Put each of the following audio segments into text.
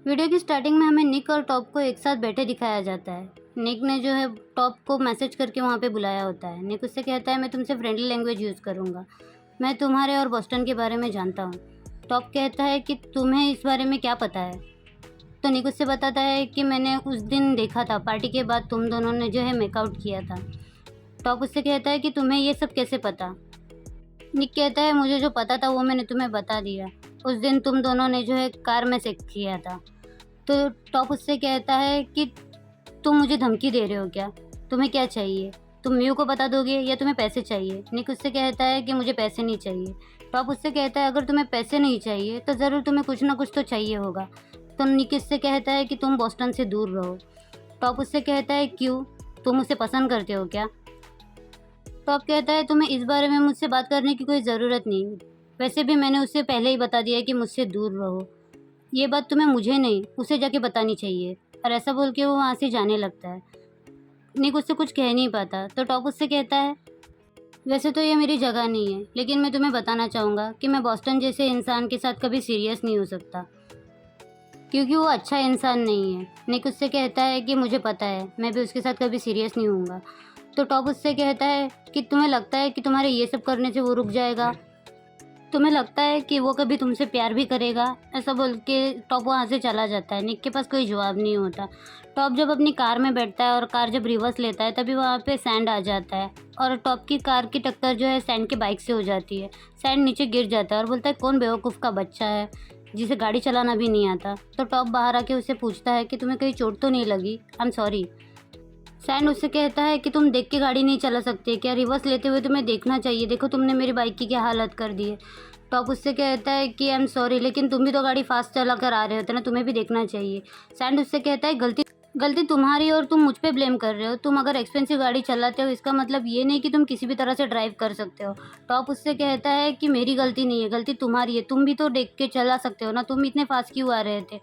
Video की starting में हमें निक और टॉप को एक साथ बैठे दिखाया जाता है। निक ने जो है टॉप को मैसेज करके वहाँ पे बुलाया होता है। निक उससे कहता है मैं तुमसे फ्रेंडली लैंग्वेज यूज़ करूँगा, मैं तुम्हारे और बॉस्टन के बारे में जानता हूँ। टॉप कहता है कि तुम्हें इस बारे में क्या पता है। तो निक उससे बताता है कि मैंने उस दिन देखा था, पार्टी के बाद तुम दोनों ने जो है मेकआउट किया था। टॉप उससे कहता है कि तुम्हें ये सब कैसे पता। निक कहता है मुझे जो पता था वो मैंने तुम्हें बता दिया। उस दिन तुम दोनों ने जो है कार में सेक्स किया था। तो टॉप उससे कहता है कि तुम मुझे धमकी दे रहे हो क्या? तुम्हें क्या चाहिए? तुम म्यू को बता दोगे या तुम्हें पैसे चाहिए? निक उससे कहता है कि मुझे पैसे नहीं चाहिए। टॉप उससे कहता है अगर तुम्हें पैसे नहीं चाहिए तो ज़रूर तुम्हें कुछ ना कुछ तो चाहिए होगा। तो निक उससे कहता है कि तुम बॉस्टन से दूर रहो। टॉप उससे कहता है क्यों? तुम उसे पसंद करते हो क्या? टॉप कहता है तुम्हें इस बारे में मुझसे बात करने की कोई ज़रूरत नहीं। वैसे भी मैंने उससे पहले ही बता दिया है कि मुझसे दूर रहो। ये बात तुम्हें मुझे नहीं, उसे जाके बतानी चाहिए। और ऐसा बोल के वो वहाँ से जाने लगता है। निक उससे कुछ कह नहीं पाता तो टॉप उससे कहता है वैसे तो ये मेरी जगह नहीं है, लेकिन मैं तुम्हें बताना चाहूँगा कि मैं बॉस्टन जैसे इंसान के साथ कभी सीरियस नहीं हो सकता, क्योंकि वो अच्छा इंसान नहीं है। निक उससे कहता है कि मुझे पता है, मैं भी उसके साथ कभी सीरियस नहीं होऊंगा। तो टॉप उससे कहता है कि तुम्हें लगता है कि तुम्हारे ये सब करने से वो रुक जाएगा? तुम्हें लगता है कि वो कभी तुमसे प्यार भी करेगा? ऐसा बोल के टॉप वहाँ से चला जाता है। निक के पास कोई जवाब नहीं होता। टॉप जब अपनी कार में बैठता है और कार जब रिवर्स लेता है तभी वहाँ पे सैंड आ जाता है और टॉप की कार की टक्कर जो है सैंड की बाइक से हो जाती है। सैंड नीचे गिर जाता है और बोलता है कौन बेवकूफ़ का बच्चा है जिसे गाड़ी चलाना भी नहीं आता। तो टॉप बाहर आके उससे पूछता है कि तुम्हें कहीं चोट तो नहीं लगी? I am sorry. सैंड उससे कहता है कि तुम देख के गाड़ी नहीं चला सकते क्या? रिवर्स लेते हुए तुम्हें देखना चाहिए, देखो तुमने मेरी बाइक की क्या हालत कर दी है। टॉप उससे कहता है कि आई एम सॉरी, लेकिन तुम भी तो गाड़ी फास्ट चला कर आ रहे होते ना, तुम्हें भी देखना चाहिए। सैंड उससे कहता है गलती गलती तुम्हारी और तुम मुझ पे ब्लेम कर रहे हो। तुम अगर एक्सपेंसिव गाड़ी चलाते हो इसका मतलब ये नहीं कि तुम किसी भी तरह से ड्राइव कर सकते हो। टॉप उससे कहता है कि मेरी गलती नहीं है, गलती तुम्हारी है, तुम भी तो देख के चला सकते हो ना, तुम इतने फास्ट क्यों आ रहे थे?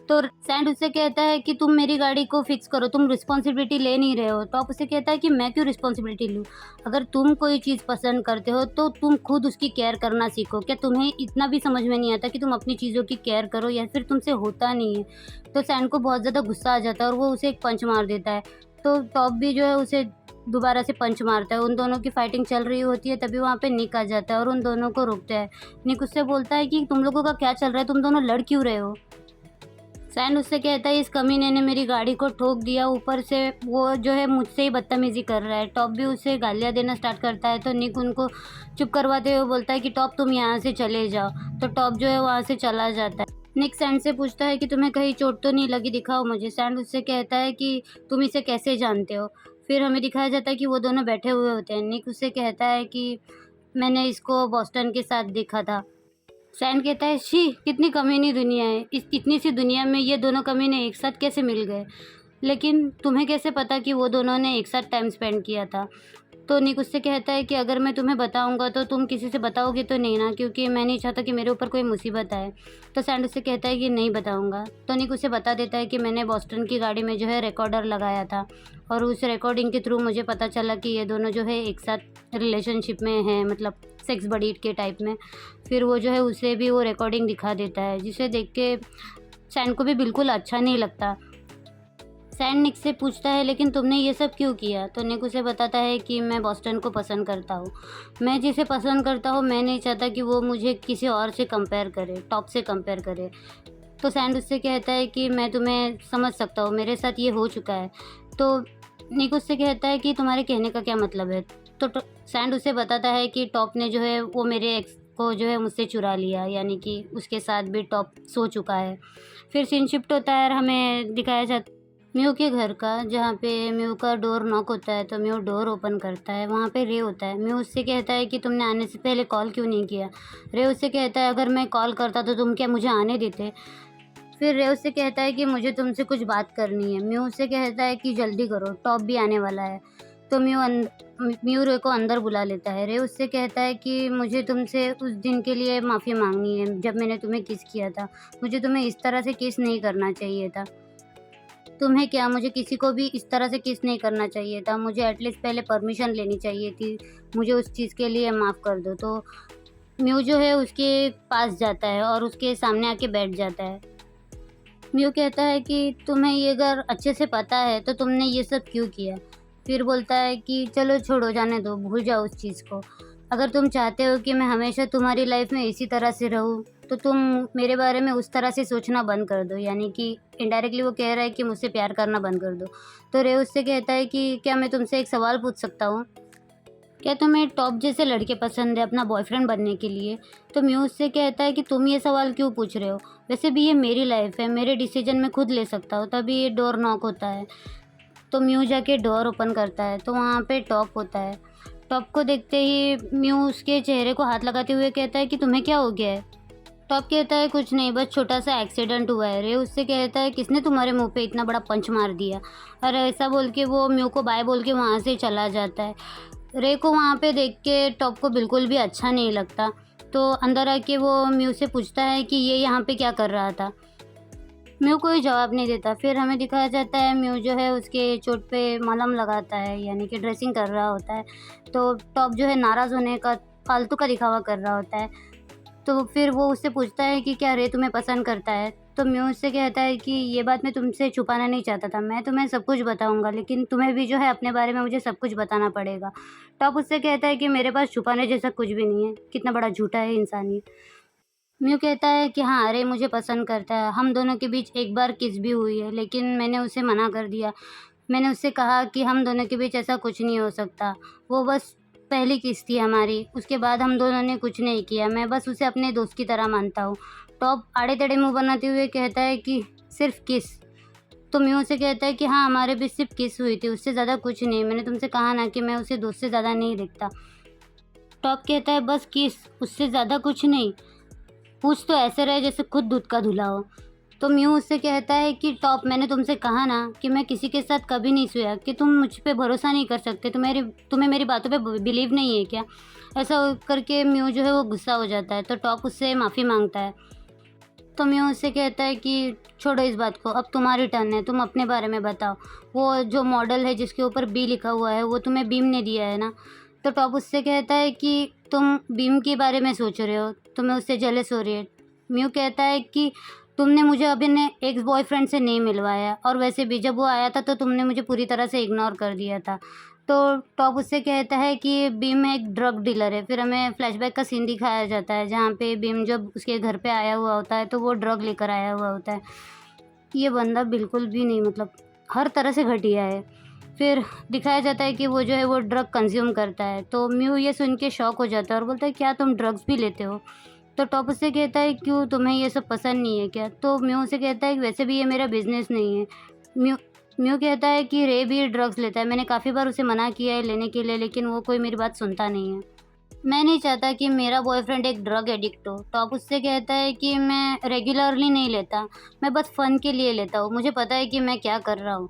तो सैंड उससे कहता है कि तुम मेरी गाड़ी को फिक्स करो, तुम रिस्पॉन्सिबिलिटी ले नहीं रहे हो। टॉप उससे कहता है कि मैं क्यों रिस्पॉन्सिबिलिटी लूँ? अगर तुम कोई चीज़ पसंद करते हो तो तुम खुद उसकी केयर करना सीखो। क्या तुम्हें इतना भी समझ में नहीं आता कि तुम अपनी चीज़ों की केयर करो, या फिर तुमसे होता नहीं है? तो सैंड को बहुत ज़्यादा गुस्सा आ जाता है और वो उसे एक पंच मार देता है। तो टॉप भी जो है उसे दोबारा से पंच मारता है। उन दोनों की फाइटिंग चल रही होती है, तभी वहाँ पे निक आ जाता है और उन दोनों को रोकता है। निक उससे बोलता है कि तुम लोगों का क्या चल रहा है, तुम दोनों लड़ क्यों रहे हो? सैंड उससे कहता है इस कमीने ने मेरी गाड़ी को ठोक दिया, ऊपर से वो जो है मुझसे ही बदतमीजी कर रहा है। टॉप भी उसे गालियाँ देना स्टार्ट करता है तो निक उनको चुप करवाते हुए बोलता है कि टॉप तुम यहाँ से चले जाओ। तो टॉप जो है वहाँ से चला जाता है। निक सैंड से पूछता है कि तुम्हें कहीं चोट तो नहीं लगी, दिखाओ मुझे। सैंड उससे कहता है कि तुम इसे कैसे जानते हो? फिर हमें दिखाया जाता है कि वो दोनों बैठे हुए होते हैं। निक उससे कहता है कि मैंने इसको बॉस्टन के साथ देखा था। सैंड कहता है शी, कितनी कमीनी दुनिया है, इस इतनी सी दुनिया में ये दोनों कमीने एक साथ कैसे मिल गए? लेकिन तुम्हें कैसे पता कि वो दोनों ने एक साथ टाइम स्पेंड किया था? तो निक उससे कहता है कि अगर मैं तुम्हें बताऊंगा तो तुम किसी से बताओगे तो नहीं ना, क्योंकि मैं नहीं चाहता कि मेरे ऊपर कोई मुसीबत आए। तो सैंड उससे कहता है कि नहीं बताऊंगा। तो निक उसे बता देता है कि मैंने बॉस्टन की गाड़ी में जो है रिकॉर्डर लगाया था और उस रिकॉर्डिंग के थ्रू मुझे पता चला कि ये दोनों जो है एक साथ रिलेशनशिप में हैं, मतलब सेक्स बडी के टाइप में। फिर वो जो है उसे भी वो रिकॉर्डिंग दिखा देता है, जिसे देख के सैंड को भी बिल्कुल अच्छा नहीं लगता। सैंड निक से पूछता है लेकिन तुमने ये सब क्यों किया? तो निक उसे बताता है कि मैं बॉस्टन को पसंद करता हूँ। मैं जिसे पसंद करता हूँ मैं नहीं चाहता कि वो मुझे किसी और से कंपेयर करे, टॉप से कंपेयर करे। तो सैंड उससे कहता है कि मैं तुम्हें समझ सकता हूँ, मेरे साथ ये हो चुका है। तो निक उससे कहता है कि तुम्हारे कहने का क्या मतलब है? तो सैंड उसे बताता है कि टॉप ने जो है वो मेरे एक्स को जो है मुझसे चुरा लिया, यानी कि उसके साथ भी टॉप सो चुका है। फिर सीन शिफ्ट होता है और हमें दिखाया जाता म्यू के घर का, जहाँ पे म्यू का डोर नॉक होता है तो म्यू डोर ओपन करता है। वहाँ पे रे होता है। म्यू उससे कहता है कि तुमने आने से पहले कॉल क्यों नहीं किया? रे उससे कहता है अगर मैं कॉल करता तो तुम क्या मुझे आने देते? फिर रे उससे कहता है कि मुझे तुमसे कुछ बात करनी है। म्यू उससे कहता है कि जल्दी करो, टॉप भी आने वाला है। तो म्यू रे को अंदर बुला लेता है। रे उससे कहता है कि मुझे तुमसे उस दिन के लिए माफ़ी मांगनी है जब मैंने तुम्हें किस किया था। मुझे तुम्हें इस तरह से किस नहीं करना चाहिए था। तुम्हें क्या, मुझे किसी को भी इस तरह से किस नहीं करना चाहिए था। मुझे एटलीस्ट पहले परमिशन लेनी चाहिए थी। मुझे उस चीज़ के लिए माफ़ कर दो। तो म्यू जो है उसके पास जाता है और उसके सामने आके बैठ जाता है। म्यू कहता है कि तुम्हें ये अगर अच्छे से पता है तो तुमने ये सब क्यों किया। फिर बोलता है कि चलो छोड़ो, जाने दो, भूल जाओ उस चीज़ को। अगर तुम चाहते हो कि मैं हमेशा तुम्हारी लाइफ में इसी तरह से रहूँ तो तुम मेरे बारे में उस तरह से सोचना बंद कर दो। यानी कि इनडायरेक्टली वो कह रहा है कि मुझसे प्यार करना बंद कर दो। तो रे उससे कहता है कि क्या मैं तुमसे एक सवाल पूछ सकता हूँ? क्या तुम्हें टॉप जैसे लड़के पसंद है अपना बॉयफ्रेंड बनने के लिए? तो म्यू उससे कहता है कि तुम ये सवाल क्यों पूछ रहे हो? वैसे भी ये मेरी लाइफ है, मेरे डिसीजन मैं खुद ले सकता हूँ। तभी ये डोर नॉक होता है। तो म्यू जाके डोर ओपन करता है तो वहाँ पे टॉप होता है। टॉप को देखते ही म्यू उसके चेहरे को हाथ लगाते हुए कहता है कि तुम्हें क्या हो गया है? टॉप कहता है कुछ नहीं, बस छोटा सा एक्सीडेंट हुआ है। रे उससे कहता है किसने तुम्हारे मुंह पे इतना बड़ा पंच मार दिया? और ऐसा बोल के वो म्यू को बाय बोल के वहाँ से चला जाता है। रे को वहाँ पे देख के टॉप को बिल्कुल भी अच्छा नहीं लगता। तो अंदर आके वो म्यू से पूछता है कि ये यहाँ पे क्या कर रहा था। म्यू कोई जवाब नहीं देता। फिर हमें दिखाया जाता है म्यू जो है उसके चोट पे मलहम लगाता है, यानी कि ड्रेसिंग कर रहा होता है। तो टॉप जो है नाराज़ होने का फालतू का दिखावा कर रहा होता है। तो फिर वो उससे पूछता है कि क्या रे तुम्हें पसंद करता है? तो म्यू उससे कहता है कि ये बात मैं तुमसे छुपाना नहीं चाहता था, मैं तुम्हें सब कुछ बताऊँगा, लेकिन तुम्हें भी जो है अपने बारे में मुझे सब कुछ बताना पड़ेगा। टॉप उससे कहता है कि मेरे पास छुपाने जैसा कुछ भी नहीं है, कितना बड़ा झूठा है इंसान ये। म्यू कहता है कि हाँ, रे मुझे पसंद करता है, हम दोनों के बीच एक बार किस भी हुई है, लेकिन मैंने उसे मना कर दिया। मैंने उससे कहा कि हम दोनों के बीच ऐसा कुछ नहीं हो सकता। वो बस पहली किस थी हमारी, उसके बाद हम दोनों ने कुछ नहीं किया। मैं बस उसे अपने दोस्त की तरह मानता हूँ। टॉप आड़े-टेढ़े मुँह बनाते हुए कहता है कि सिर्फ़ किस? तो म्यू से कहता है कि हाँ, हमारे बीच सिर्फ़ किस हुई थी, उससे ज़्यादा कुछ नहीं। मैंने तुमसे कहा ना कि मैं उसे दोस्त से ज़्यादा नहीं देखता। टॉप कहता है बस किस, उससे ज़्यादा कुछ नहीं? पूछ तो ऐसे रहे जैसे खुद दूध का धुला हो। तो म्यू उससे कहता है कि टॉप, मैंने तुमसे कहा ना कि मैं किसी के साथ कभी नहीं सोया, कि तुम मुझ पे भरोसा नहीं कर सकते, तुम्हें मेरी बातों पे बिलीव नहीं है क्या? ऐसा करके म्यू जो है वो गुस्सा हो जाता है। तो टॉप उससे माफ़ी मांगता है। तो म्यू उससे कहता है कि छोड़ो इस बात को, अब तुम्हारी टर्न है, तुम अपने बारे में बताओ। वो जो मॉडल है जिसके ऊपर बी लिखा हुआ है वो तुम्हें बीम ने दिया है ना? तो टॉप उससे कहता है कि तुम बीम के बारे में सोच रहे हो, तुम्हें उससे जेलस हो रही है। म्यू कहता है कि तुमने मुझे अपने एक्स बॉयफ्रेंड से नहीं मिलवाया, और वैसे भी जब वो आया था तो तुमने मुझे पूरी तरह से इग्नोर कर दिया था। तो टॉप उससे कहता है कि बीम एक ड्रग डीलर है। फिर हमें फ्लैशबैक का सीन दिखाया जाता है जहाँ पे बीम जब उसके घर पे आया हुआ होता है तो वो ड्रग लेकर आया हुआ होता है। ये बंदा बिल्कुल भी नहीं, मतलब हर तरह से घटिया है। फिर दिखाया जाता है कि वो जो है वो ड्रग कंज्यूम करता है। तो म्यू ये सुन के शॉक हो जाता है और बोलता है क्या तुम ड्रग्स भी लेते हो? तो टॉप उससे कहता है क्यों, तुम्हें ये सब पसंद नहीं है क्या? तो म्यू से कहता है कि वैसे भी ये मेरा बिज़नेस नहीं है। म्यू म्यू कहता है कि रे भी ड्रग्स लेता है, मैंने काफ़ी बार उसे मना किया है लेने के लिए, लेकिन वो कोई मेरी बात सुनता नहीं है। मैं नहीं चाहता कि मेरा बॉयफ्रेंड एक ड्रग एडिक्ट हो। टॉप उससे कहता है कि मैं रेगुलरली नहीं लेता, मैं बस फ़न के लिए लेता हूँ, मुझे पता है कि मैं क्या कर रहा हूँ।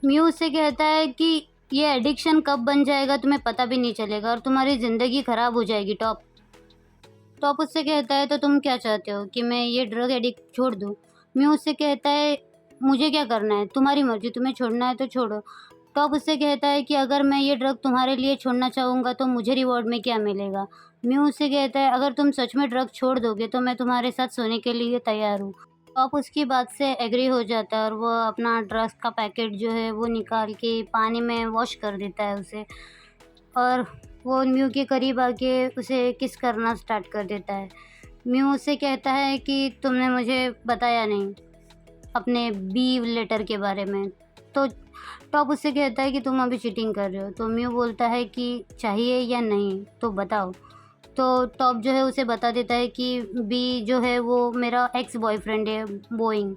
म्यू उससे कहता है कि ये एडिक्शन कब बन जाएगा तुम्हें पता भी नहीं चलेगा और तुम्हारी ज़िंदगी ख़राब हो जाएगी टॉप। टॉप उससे कहता है तो तुम क्या चाहते हो कि मैं ये ड्रग एडिक्ट छोड़ दूँ? म्यू उससे कहता है मुझे क्या करना है, तुम्हारी मर्ज़ी, तुम्हें छोड़ना है तो छोड़ो। टॉप उससे कहता है कि अगर मैं ये ड्रग तुम्हारे लिए छोड़ना चाहूँगा तो मुझे रिवॉर्ड में क्या मिलेगा? म्यू उससे कहता है अगर तुम सच में ड्रग छोड़ दोगे तो मैं तुम्हारे साथ सोने के लिए तैयार हूँ। टॉप उसकी बात से एग्री हो जाता है और वो अपना ड्रग्स का पैकेट जो है वो निकाल के पानी में वॉश कर देता है उसे, और वो म्यू के करीब आके उसे किस करना स्टार्ट कर देता है। म्यू उससे कहता है कि तुमने मुझे बताया नहीं अपने बी लेटर के बारे में। तो टॉप उससे कहता है कि तुम अभी चीटिंग कर रहे हो। तो म्यू बोलता है कि चाहिए या नहीं तो बताओ। तो टॉप जो है उसे बता देता है कि बी जो है वो मेरा एक्स बॉयफ्रेंड है, बोइंग।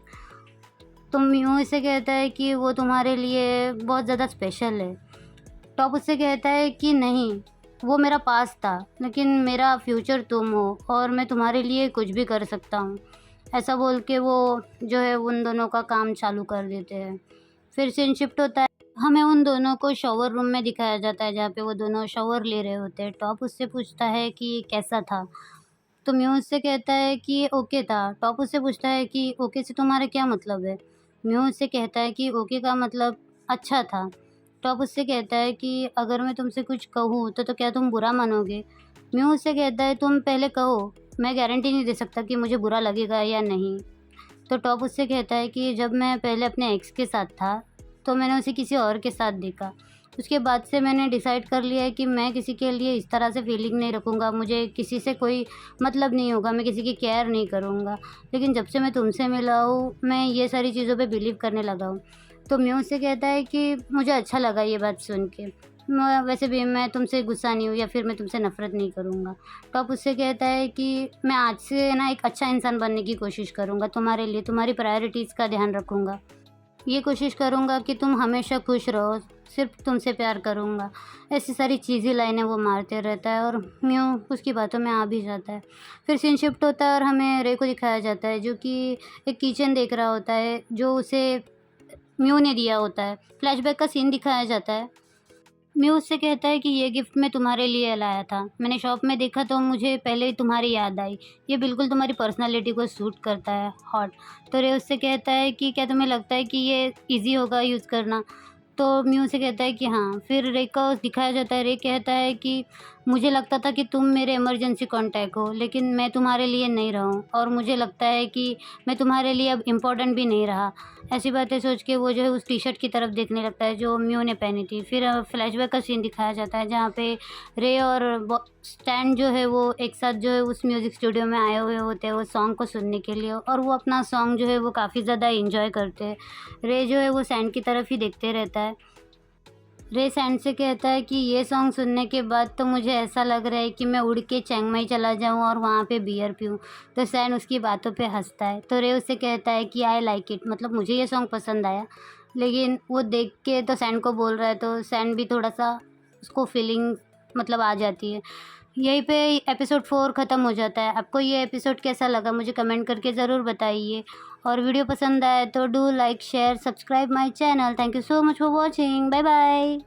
तो म्यू इसे कहता है कि वो तुम्हारे लिए बहुत ज़्यादा स्पेशल है। टॉप उससे कहता है कि नहीं, वो मेरा पास्ट था, लेकिन मेरा फ्यूचर तुम हो और मैं तुम्हारे लिए कुछ भी कर सकता हूँ। ऐसा बोल के वो जो है उन दोनों का काम चालू कर देते हैं। फिर सीन शिफ्ट होता है, हमें उन दोनों को शॉवर रूम में दिखाया जाता है जहाँ पे वो दोनों शॉवर ले रहे होते हैं। टॉप उससे पूछता है कि कैसा था? तो म्यू उससे कहता है कि ओके था। टॉप उससे पूछता है कि ओके से तुम्हारा क्या मतलब है? म्यू उससे कहता है कि ओके का मतलब अच्छा था। टॉप उससे कहता है कि अगर मैं तुमसे कुछ कहूँ तो क्या तुम बुरा मानोगे? म्यू उससे कहता है तुम पहले कहो, मैं गारंटी नहीं दे सकता कि मुझे बुरा लगेगा या नहीं। तो टॉप उससे कहता है कि जब मैं पहले अपने एक्स के साथ था तो मैंने उसे किसी और के साथ देखा। उसके बाद से मैंने डिसाइड कर लिया है कि मैं किसी के लिए इस तरह से फीलिंग नहीं रखूँगा, मुझे किसी से कोई मतलब नहीं होगा, मैं किसी की केयर नहीं करूँगा। लेकिन जब से मैं तुमसे मिला हूँ, मैं ये सारी चीज़ों पे बिलीव करने लगा हूँ। तो म्यू उससे कहता है कि मुझे अच्छा लगा ये बात सुन के। वैसे भी मैं तुमसे गुस्सा नहीं हूँ या फिर मैं तुमसे नफ़रत नहीं करूँगा। टॉप उससे कहता है कि मैं आज से ना एक अच्छा इंसान बनने की कोशिश करूँगा तुम्हारे लिए, तुम्हारी प्रायोरिटीज़ का ध्यान रखूँगा। ये कोशिश करूँगा कि तुम हमेशा खुश रहो, सिर्फ़ तुमसे प्यार करूँगा। ऐसी सारी चीज़ी लाइनें वो मारते रहता है और म्यू उसकी बातों में आ भी जाता है। फिर सीन शिफ्ट होता है और हमें रे को दिखाया जाता है जो कि एक किचन देख रहा होता है जो उसे म्यू ने दिया होता है। फ्लैशबैक का सीन दिखाया जाता है। म्यू उससे कहता है कि ये गिफ्ट मैं तुम्हारे लिए लाया था। मैंने शॉप में देखा तो मुझे पहले ही तुम्हारी याद आई। ये बिल्कुल तुम्हारी पर्सनैलिटी को सूट करता है, हॉट। तो रे उससे कहता है कि क्या तुम्हें लगता है कि ये ईज़ी होगा यूज़ करना? तो म्यू से कहता है कि हाँ। फिर रे को दिखाया जाता है, रे कहता है कि मुझे लगता था कि तुम मेरे इमरजेंसी कॉन्टैक्ट हो, लेकिन मैं तुम्हारे लिए नहीं रहा हूँ और मुझे लगता है कि मैं तुम्हारे लिए अब इम्पोर्टेंट भी नहीं रहा। ऐसी बातें सोच के वो जो है उस टी-शर्ट की तरफ देखने लगता है जो म्यू ने पहनी थी। फिर फ्लैशबैक का सीन दिखाया जाता है जहाँ पे रे और स्टैन जो है वो एक साथ जो है उस म्यूज़िक स्टूडियो में आए हुए होते हैं वो सॉन्ग को सुनने के लिए, और वो अपना सॉन्ग जो है वो काफ़ी ज़्यादा एंजॉय करते हैं। रे जो है वो सैंड की तरफ ही देखते रहता है। रे सैंड से कहता है कि ये सॉन्ग सुनने के बाद तो मुझे ऐसा लग रहा है कि मैं उड़ के चिंग माई चला जाऊँ और वहाँ पे बियर पीऊँ। तो सैंड उसकी बातों पे हंसता है। तो रे उससे कहता है कि आई लाइक इट, मतलब मुझे ये सॉन्ग पसंद आया। लेकिन वो देख के तो सैंड को बोल रहा है तो सैंड भी थोड़ा सा उसको फीलिंग मतलब आ जाती है। यहीं पे एपिसोड 4 ख़त्म हो जाता है। आपको ये एपिसोड कैसा लगा मुझे कमेंट करके ज़रूर बताइए, और वीडियो पसंद आए तो do like share subscribe my channel. Thank you so much for watching. Bye bye.